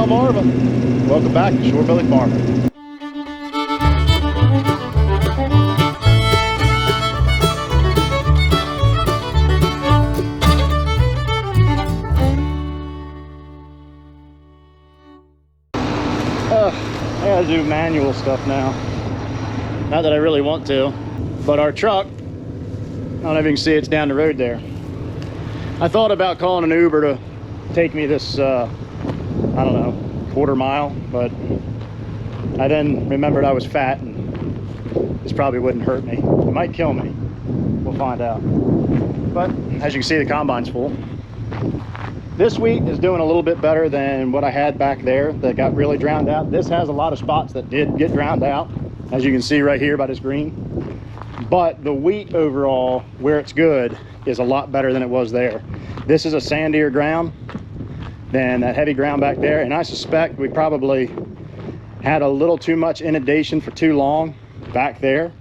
I'm Marvin. Welcome back to Shorebilly Farming. I gotta do manual stuff now. Not that I really want to, but our truck, I don't know if you can see, it's down the road there. I thought about calling an Uber to take me this, I don't know, quarter mile, but I then remembered I was fat and this probably wouldn't hurt me. It might kill me. We'll find out. But as you can see, the combine's full. This wheat is doing a little bit better than what I had back there that got really drowned out. This has a lot of spots that did get drowned out, as you can see right here by this green. But the wheat overall, where it's good, is a lot better than it was there. This is a sandier ground than that heavy ground back there, and I suspect we probably had a little too much inundation for too long back there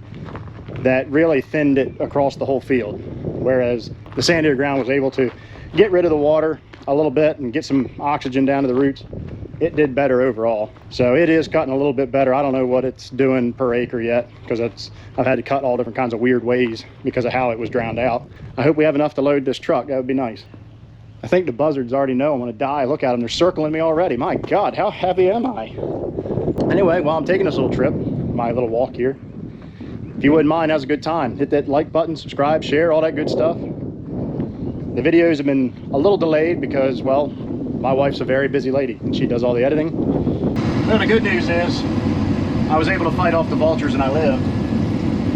that really thinned it across the whole field, whereas the sandier ground was able to get rid of the water a little bit and get some oxygen down to the roots. It did better overall. So it is cutting a little bit better. I don't know what it's doing per acre yet, because I've had to cut all different kinds of weird ways because of how it was drowned out. I hope we have enough to load this truck. That would be nice. I think the buzzards already know I'm gonna die. Look at them, they're circling me already. My God, how heavy am I? Anyway, while I'm taking this little trip, my little walk here, if you wouldn't mind, that was a good time. Hit that like button, subscribe, share, all that good stuff. The videos have been a little delayed because, well, my wife's a very busy lady and she does all the editing. Well, the good news is I was able to fight off the vultures and I lived.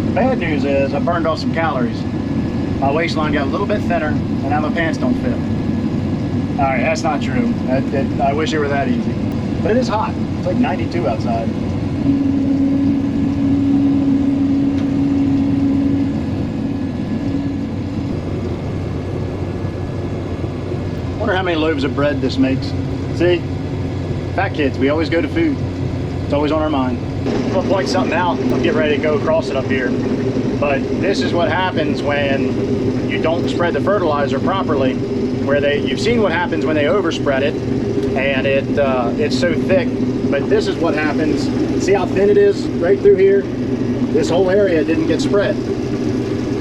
The bad news is I burned off some calories. My waistline got a little bit thinner and now my pants don't fit. All right, that's not true. I wish it were that easy. But it is hot. It's like 92 outside. Wonder how many loaves of bread this makes. See, fat kids, we always go to food. It's always on our mind. I'm gonna point something out. I'm getting ready to go across it up here. But this is what happens when you don't spread the fertilizer properly. You've seen what happens when they overspread it, and it's so thick. But this is what happens. See how thin it is right through here? This whole area didn't get spread,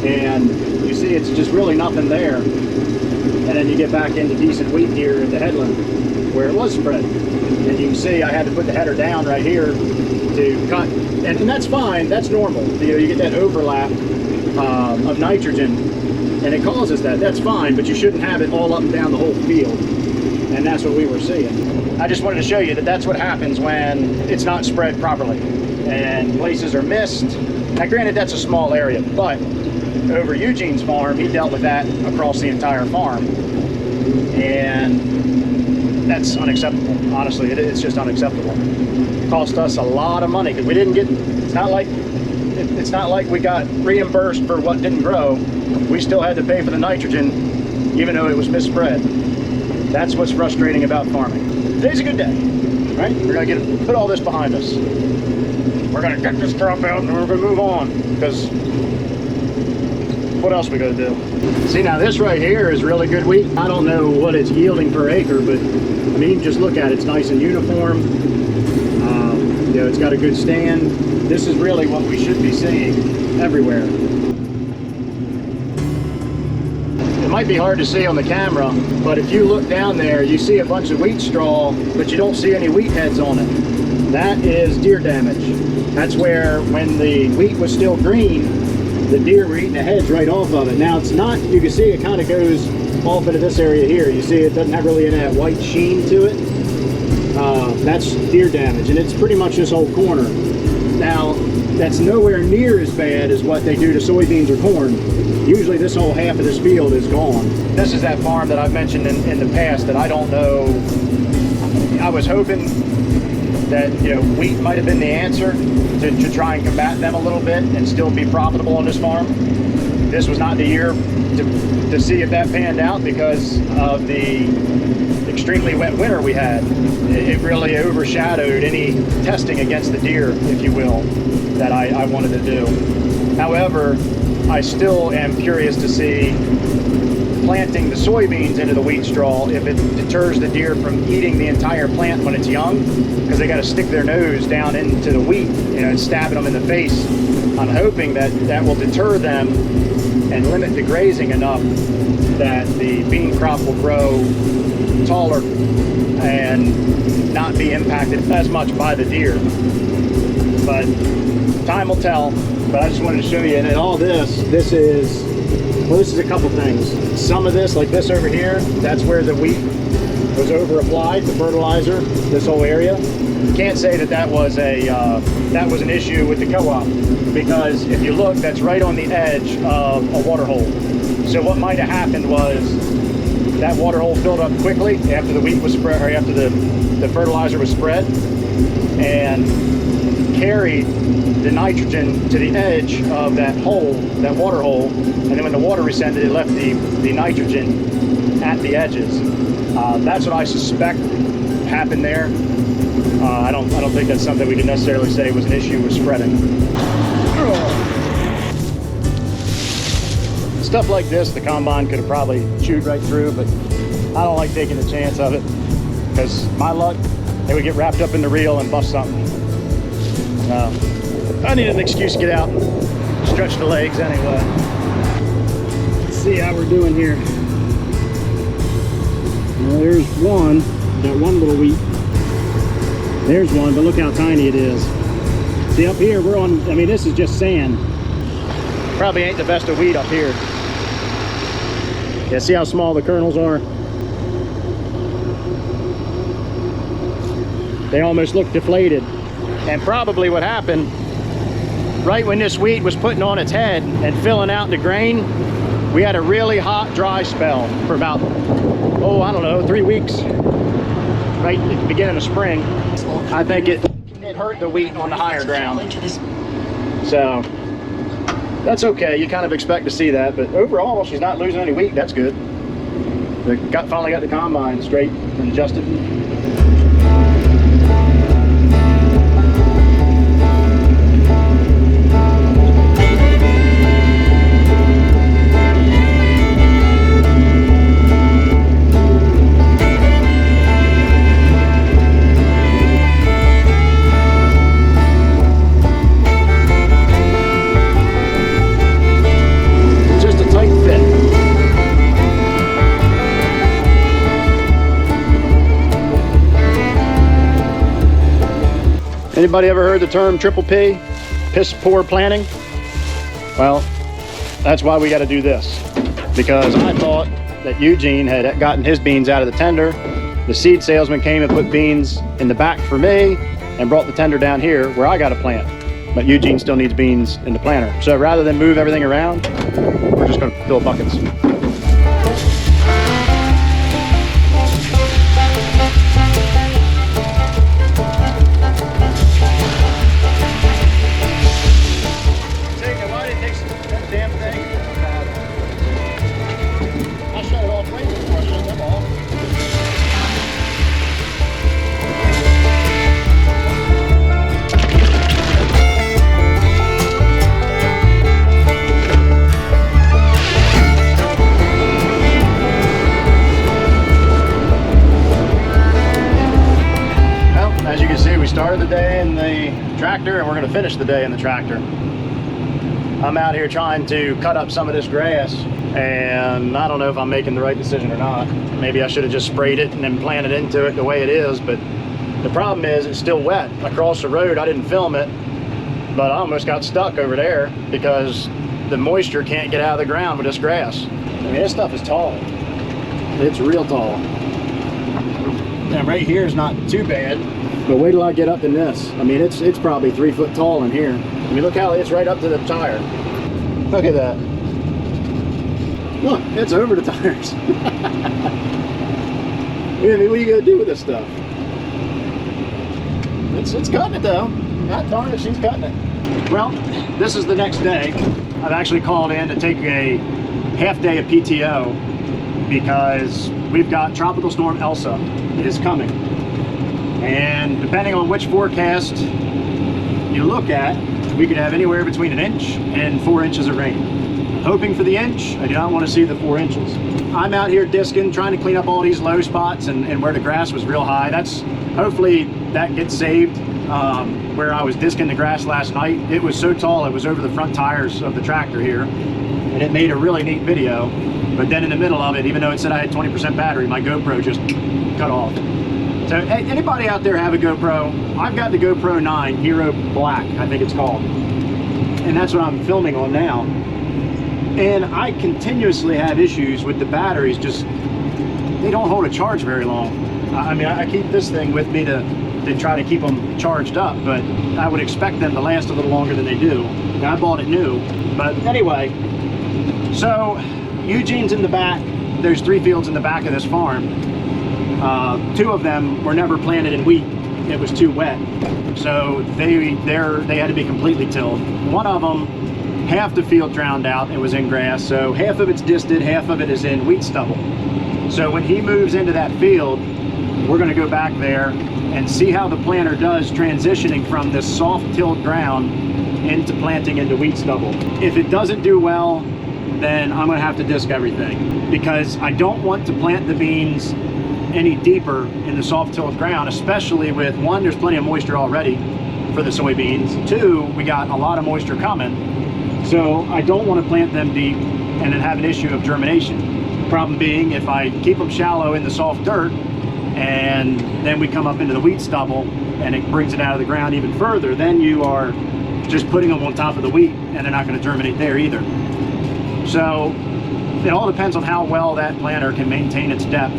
and you see it's just really nothing there. And then you get back into decent wheat here at the headland where it was spread. And you can see I had to put the header down right here to cut. And that's fine, that's normal. You get that overlap of nitrogen and it causes that. That's fine, but you shouldn't have it all up and down the whole field. And that's what we were seeing. I just wanted to show you that that's what happens when it's not spread properly and places are missed. Now granted, that's a small area, but over Eugene's farm, he dealt with that across the entire farm, and that's unacceptable. Honestly, it's just unacceptable. It cost us a lot of money because we didn't get. It's not like we got reimbursed for what didn't grow. We still had to pay for the nitrogen, even though it was misspread. That's what's frustrating about farming. Today's a good day, right? We're gonna put all this behind us. We're gonna get this crop out and we're gonna move on because. What else we gotta do? See, now this right here is really good wheat. I don't know what it's yielding per acre, but I mean, you can just look at it. It's nice and uniform. You know, it's got a good stand. This is really what we should be seeing everywhere. It might be hard to see on the camera, but if you look down there, you see a bunch of wheat straw, but you don't see any wheat heads on it. That is deer damage. That's where, when the wheat was still green, the deer were eating the heads right off of it. Now it's not, you can see it kind of goes off into this area here. You see it doesn't have really any of that white sheen to it. That's deer damage, and it's pretty much this whole corner. Now, that's nowhere near as bad as what they do to soybeans or corn. Usually this whole half of this field is gone. This is that farm that I've mentioned in the past that I don't know. I was hoping that, you know, wheat might have been the answer to try and combat them a little bit and still be profitable on this farm. This was not the year to see if that panned out because of the extremely wet winter we had. It really overshadowed any testing against the deer, if you will, that I wanted to do. However, I still am curious to see planting the soybeans into the wheat straw if it deters the deer from eating the entire plant when it's young, because they got to stick their nose down into the wheat, you know, and stabbing them in the face. I'm hoping that that will deter them and limit the grazing enough that the bean crop will grow taller and not be impacted as much by the deer. But time will tell. But I just wanted to show you, and all this is, well, this is a couple things. Some of this, like this over here, that's where the wheat was over applied, the fertilizer, this whole area. Can't say that that was an issue with the co-op, because if you look, that's right on the edge of a water hole. So what might have happened was that water hole filled up quickly after the wheat was spread, or after the fertilizer was spread, and carried the nitrogen to the edge of that hole, that water hole, and then when the water rescinded, it left the nitrogen at the edges. That's what I suspect happened there. I don't think that's something we can necessarily say was an issue with spreading. Stuff like this, the combine could have probably chewed right through, but I don't like taking the chance of it, because my luck, they would get wrapped up in the reel and bust something. I need an excuse to get out and stretch the legs anyway. Let's see how we're doing here. Well, there's one, that one little wheat. There's one, but look how tiny it is. See, up here we're on, I mean, this is just sand. Probably ain't the best of wheat up here. Yeah, see how small the kernels are? They almost look deflated. And probably what happened, right when this wheat was putting on its head and filling out the grain, we had a really hot, dry spell for about, oh, I don't know, 3 weeks, right at the beginning of spring. I think it hurt the wheat on the higher ground. So that's okay. You kind of expect to see that, but overall, she's not losing any wheat. That's good. Finally got the combine straight and adjusted. Anybody ever heard the term triple P? Piss poor planting? Well, that's why we got to do this. Because I thought that Eugene had gotten his beans out of the tender. The seed salesman came and put beans in the back for me and brought the tender down here where I got to plant. But Eugene still needs beans in the planter. So rather than move everything around, we're just going to fill buckets. Started the day in the tractor and we're going to finish the day in the tractor. I'm out here trying to cut up some of this grass and I don't know if I'm making the right decision or not. Maybe I should have just sprayed it and then planted into it the way it is, but the problem is it's still wet. Across the road, I didn't film it, but I almost got stuck over there because the moisture can't get out of the ground with this grass. I mean, this stuff is tall. It's real tall. And right here is not too bad. But wait till I get up in this. I mean, it's probably 3 foot tall in here. I mean, look how it's right up to the tire. Look at that. Look, it's over the tires. I mean, what are you gonna do with this stuff? It's cutting it though. God darn it, she's cutting it. Well, this is the next day. I've actually called in to take a half day of PTO because we've got Tropical Storm Elsa. It is coming. And depending on which forecast you look at, we could have anywhere between 1 inch and 4 inches of rain. I'm hoping for the inch. I do not want to see the 4 inches. I'm out here disking, trying to clean up all these low spots and where the grass was real high. Hopefully that gets saved. Where I was disking the grass last night, it was so tall, it was over the front tires of the tractor here, and it made a really neat video. But then in the middle of it, even though it said I had 20% battery, my GoPro just cut off. So hey, anybody out there have a GoPro? I've got the GoPro 9 Hero Black, I think it's called, and that's what I'm filming on now. And I continuously have issues with the batteries. Just, they don't hold a charge very long. I mean, I keep this thing with me to try to keep them charged up, but I would expect them to last a little longer than they do. Now, I bought it new, but anyway, so Eugene's in the back. There's 3 fields in the back of this farm. 2 of them were never planted in wheat. It was too wet, so they had to be completely tilled. One of them, half the field drowned out and was in grass, so half of it's disted, half of it is in wheat stubble. So when he moves into that field, we're going to go back there and see how the planter does transitioning from this soft tilled ground into planting into wheat stubble. If it doesn't do well, then I'm going to have to disc everything, because I don't want to plant the beans any deeper in the soft tilled ground, especially with, 1, there's plenty of moisture already for the soybeans. 2, we got a lot of moisture coming, so I don't want to plant them deep and then have an issue of germination. Problem being, if I keep them shallow in the soft dirt and then we come up into the wheat stubble and it brings it out of the ground even further, then you are just putting them on top of the wheat and they're not going to germinate there either. So it all depends on how well that planter can maintain its depth,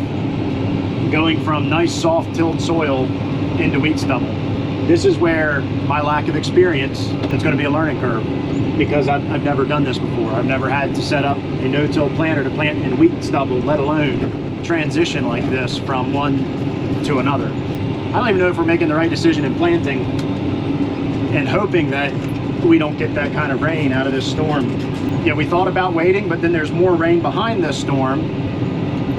going from nice soft tilled soil into wheat stubble. This is where my lack of experience, it's going to be a learning curve, because I've never done this before. I've never had to set up a no-till planter to plant in wheat stubble, let alone transition like this from one to another. I don't even know if we're making the right decision in planting and hoping that we don't get that kind of rain out of this storm. Yeah, we thought about waiting, but then there's more rain behind this storm,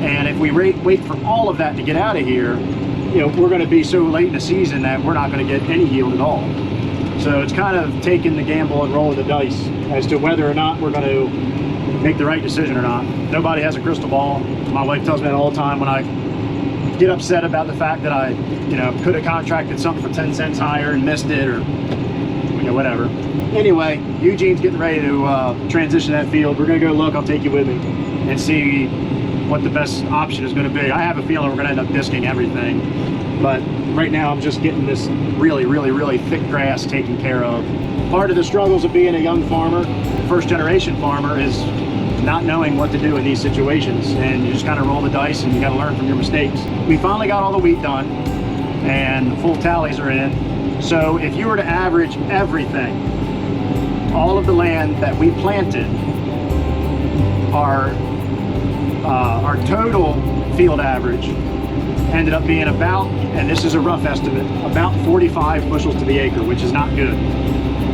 and if we wait for all of that to get out of here, you know, we're going to be so late in the season that we're not going to get any yield at all. So it's kind of taking the gamble and rolling the dice as to whether or not we're going to make the right decision or not. Nobody has a crystal ball. My wife tells me that all the time when I get upset about the fact that I, you know, could have contracted something for 10 cents higher and missed it, or, you know, whatever. Anyway, Eugene's getting ready to transition that field. We're going to go look. I'll take you with me and see what the best option is going to be. I have a feeling we're going to end up disking everything, but right now I'm just getting this really thick grass taken care of. Part of the struggles of being a young farmer, first generation farmer, is not knowing what to do in these situations, and you just kind of roll the dice and you got to learn from your mistakes. We finally got all the wheat done and the full tallies are in. So if you were to average everything, all of the land that we planted, our total field average ended up being about, and this is a rough estimate, about 45 bushels to the acre, which is not good.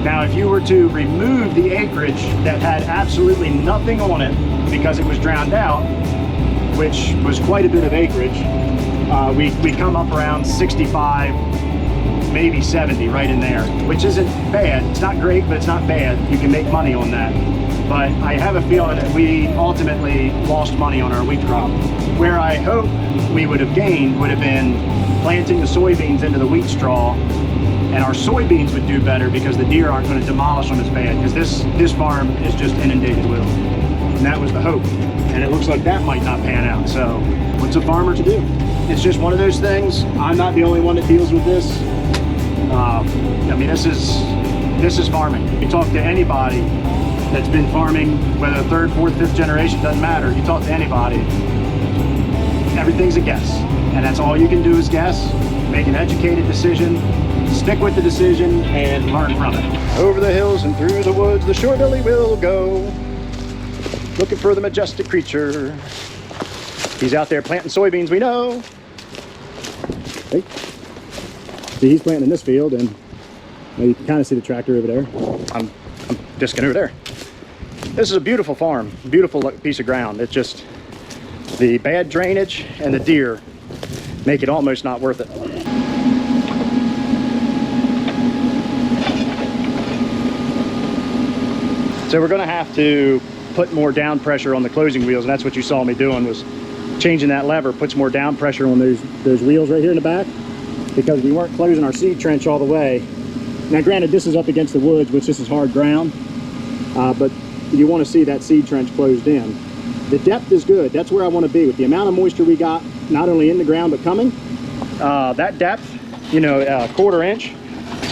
Now, if you were to remove the acreage that had absolutely nothing on it because it was drowned out, which was quite a bit of acreage, we come up around 65, maybe 70, right in there, which isn't bad. It's not great, but it's not bad. You can make money on that. But I have a feeling that we ultimately lost money on our wheat crop. Where I hope we would have gained would have been planting the soybeans into the wheat straw, and our soybeans would do better because the deer aren't going to demolish them as bad, because this farm is just inundated with them. And that was the hope. And it looks like that might not pan out. So what's a farmer to do? It's just one of those things. I'm not the only one that deals with this. I mean, this is farming. You talk to anybody that's been farming, whether third, fourth, fifth generation, doesn't matter. You talk to anybody, everything's a guess. And that's all you can do is guess, make an educated decision, stick with the decision, and learn from it. Over the hills and through the woods, the Shorebilly will go, looking for the majestic creature. He's out there planting soybeans, we know. Hey. See, he's planting in this field, and you can kind of see the tractor over there. I'm disking over there. This is a beautiful farm, beautiful piece of ground. It's just the bad drainage and the deer make it almost not worth it. So we're going to have to put more down pressure on the closing wheels, and that's what you saw me doing, was changing that lever, puts more down pressure on those wheels right here in the back, because we weren't closing our seed trench all the way. Now granted, this is up against the woods, which this is hard ground, but you want to see that seed trench closed in. The depth is good. That's where I want to be with the amount of moisture we got, not only in the ground but coming. That depth, you know, 1/4 inch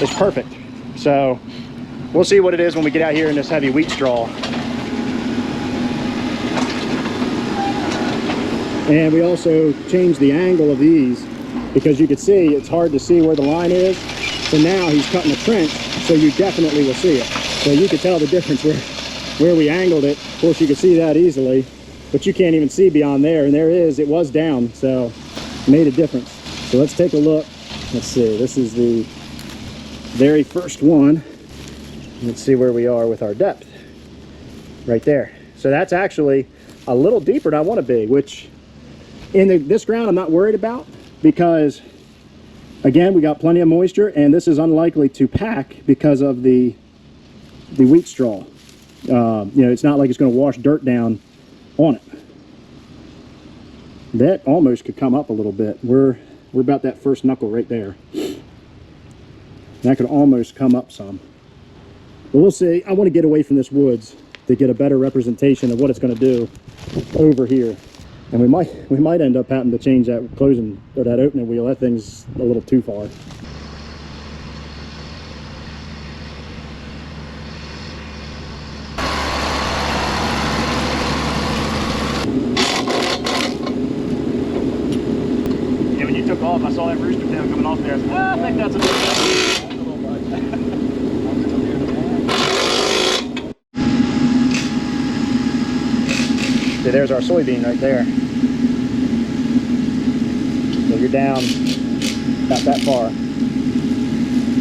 is perfect. So we'll see what it is when we get out here in this heavy wheat straw. And we also changed the angle of these, because you can see it's hard to see where the line is. So now he's cutting a trench, so you definitely will see it. So you can tell the difference where we angled it. Of course, you can see that easily, but you can't even see beyond there. And there it was down, so it made a difference. So let's take a look. Let's see, this is the very first one. Let's see where we are with our depth. Right there. So that's actually a little deeper than I want to be, which in this ground I'm not worried about, because again, we got plenty of moisture, and this is unlikely to pack because of the wheat straw. You know, it's not like it's going to wash dirt down on it. That almost could come up a little bit. We're about that first knuckle right there. That could almost come up some. But we'll see. I want to get away from this woods to get a better representation of what it's going to do over here. And we might end up having to change that closing, or that opening wheel. That thing's a little too far. Yeah, when you took off, I saw that rooster tail coming off there. I think that's a bit See, there's our soybean right there. So you're down about that far.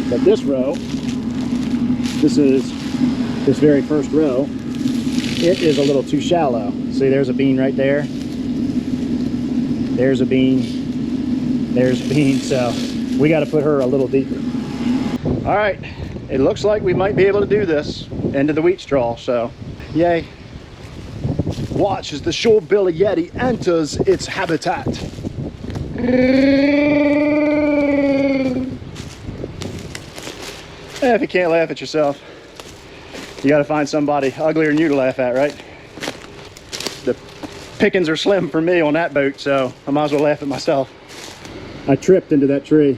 But this row, this is this very first row, it is a little too shallow. See, there's a bean right there. There's a bean. There's a bean. So we got to put her a little deeper. All right, it looks like we might be able to do this into the wheat straw. So yay. Watch as the Shorebilly Yeti enters its habitat. If you can't laugh at yourself, you got to find somebody uglier than you to laugh at, right? The pickings are slim for me on that boat, so I might as well laugh at myself. I tripped into that tree.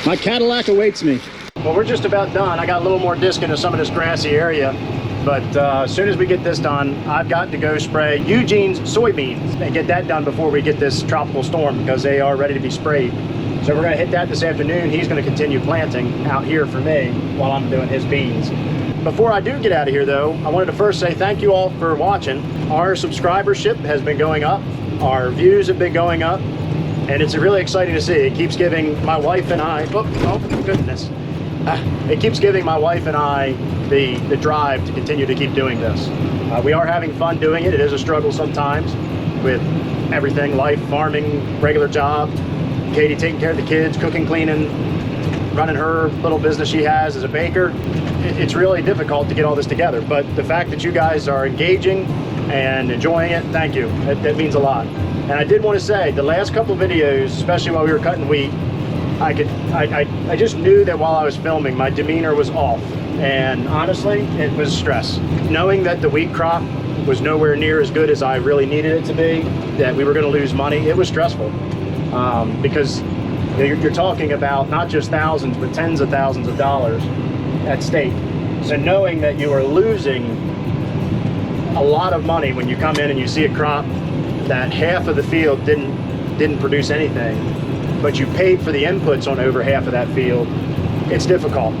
My Cadillac awaits me. Well, we're just about done. I got a little more disc into some of this grassy area, but as soon as we get this done, I've got to go spray Eugene's soybeans and get that done before we get this tropical storm, because they are ready to be sprayed. So we're going to hit that this afternoon. He's going to continue planting out here for me while I'm doing his beans. Before I do get out of here though, I wanted to first say thank you all for watching. Our subscribership has been going up. Our views have been going up. And it's really exciting to see. It keeps giving my wife and I, oh goodness. It keeps giving my wife and I the drive to continue to keep doing this. We are having fun doing it. It is a struggle sometimes with everything, life, farming, regular job, Katie taking care of the kids, cooking, cleaning, running her little business she has as a baker. It's really difficult to get all this together, but the fact that you guys are engaging and enjoying it, thank you. That means a lot. And I did want to say, the last couple videos, especially while we were cutting wheat, I just knew that while I was filming, my demeanor was off. And honestly, it was stress. Knowing that the wheat crop was nowhere near as good as I really needed it to be, that we were going to lose money, it was stressful. Because you're talking about not just thousands, but tens of thousands of dollars at stake. So knowing that you are losing a lot of money when you come in and you see a crop that half of the field didn't produce anything, but you paid for the inputs on over half of that field, it's difficult.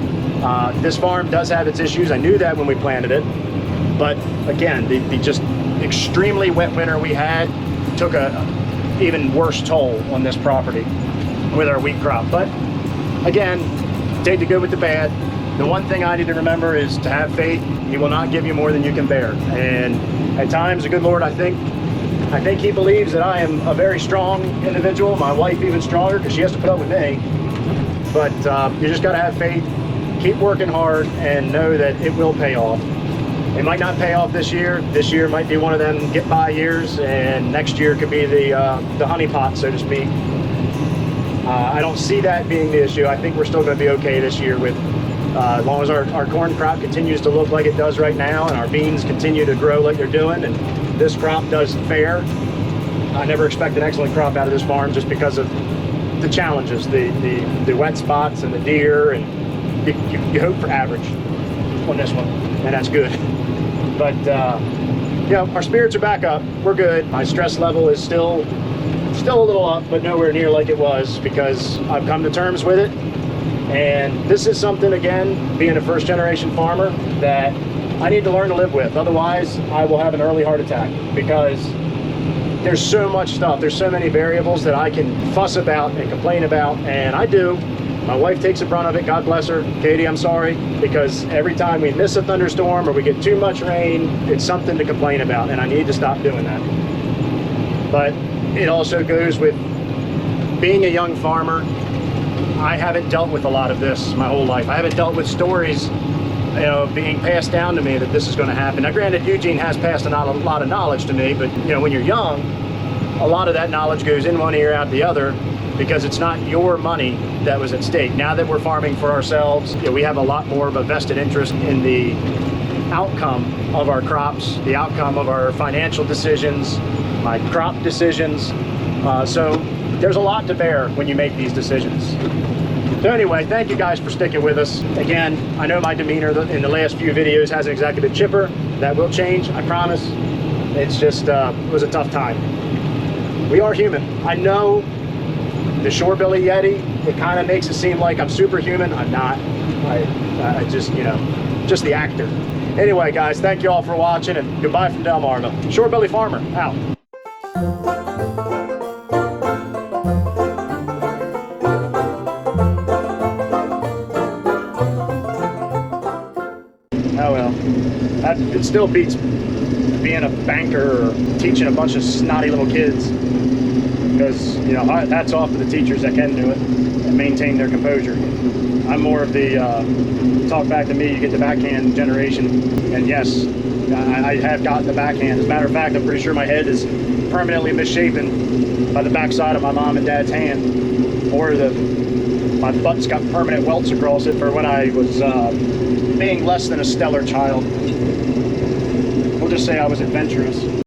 This farm does have its issues. I knew that when we planted it, but again, the just extremely wet winter we had took a even worse toll on this property with our wheat crop. But again, take the good with the bad. The one thing I need to remember is to have faith. He will not give you more than you can bear. And at times, the good Lord, I think, I think he believes that I am a very strong individual, my wife even stronger because she has to put up with me. But you just got to have faith, keep working hard, and know that it will pay off. It might not pay off this year. This year might be one of them get-by years, and next year could be the honeypot, so to speak. I don't see that being the issue. I think we're still going to be okay this year with, as long as our corn crop continues to look like it does right now, and our beans continue to grow like they're doing, and this crop does fair. I never expect an excellent crop out of this farm just because of the challenges, the wet spots and the deer, and you hope for average on this one, and that's good. But you know, our spirits are back up. We're good. My stress level is still a little up, but nowhere near like it was, because I've come to terms with it. And this is something, again, being a first-generation farmer, that I need to learn to live with. Otherwise, I will have an early heart attack, because there's so much stuff. There's so many variables that I can fuss about and complain about, and I do. My wife takes the brunt of it, God bless her. Katie, I'm sorry, because every time we miss a thunderstorm or we get too much rain, it's something to complain about, and I need to stop doing that. But it also goes with being a young farmer. I haven't dealt with a lot of this my whole life. I haven't dealt with stories, you know, being passed down to me that this is going to happen. Now, granted, Eugene has passed on a lot of knowledge to me, but you know, when you're young, a lot of that knowledge goes in one ear, out the other, because it's not your money that was at stake. Now that we're farming for ourselves, you know, we have a lot more of a vested interest in the outcome of our crops, the outcome of our financial decisions, my crop decisions. So there's a lot to bear when you make these decisions. So anyway, thank you guys for sticking with us. Again, I know my demeanor in the last few videos hasn't exactly been chipper. That will change, I promise. It's just, it was a tough time. We are human. I know the Shorebilly Yeti, it kind of makes it seem like I'm superhuman. I'm not. I just, you know, just the actor. Anyway, guys, thank you all for watching, and goodbye from Delmarva. Shorebilly Farmer, out. Oh well, it still beats being a banker or teaching a bunch of snotty little kids. Because, you know, hats off to the teachers that can do it and maintain their composure. I'm more of the talk back to me, you get the backhand generation. And yes, I have gotten the backhand. As a matter of fact, I'm pretty sure my head is permanently misshapen by the backside of my mom and dad's hand. Or my butt's got permanent welts across it for when I was being less than a stellar child. We'll just say I was adventurous.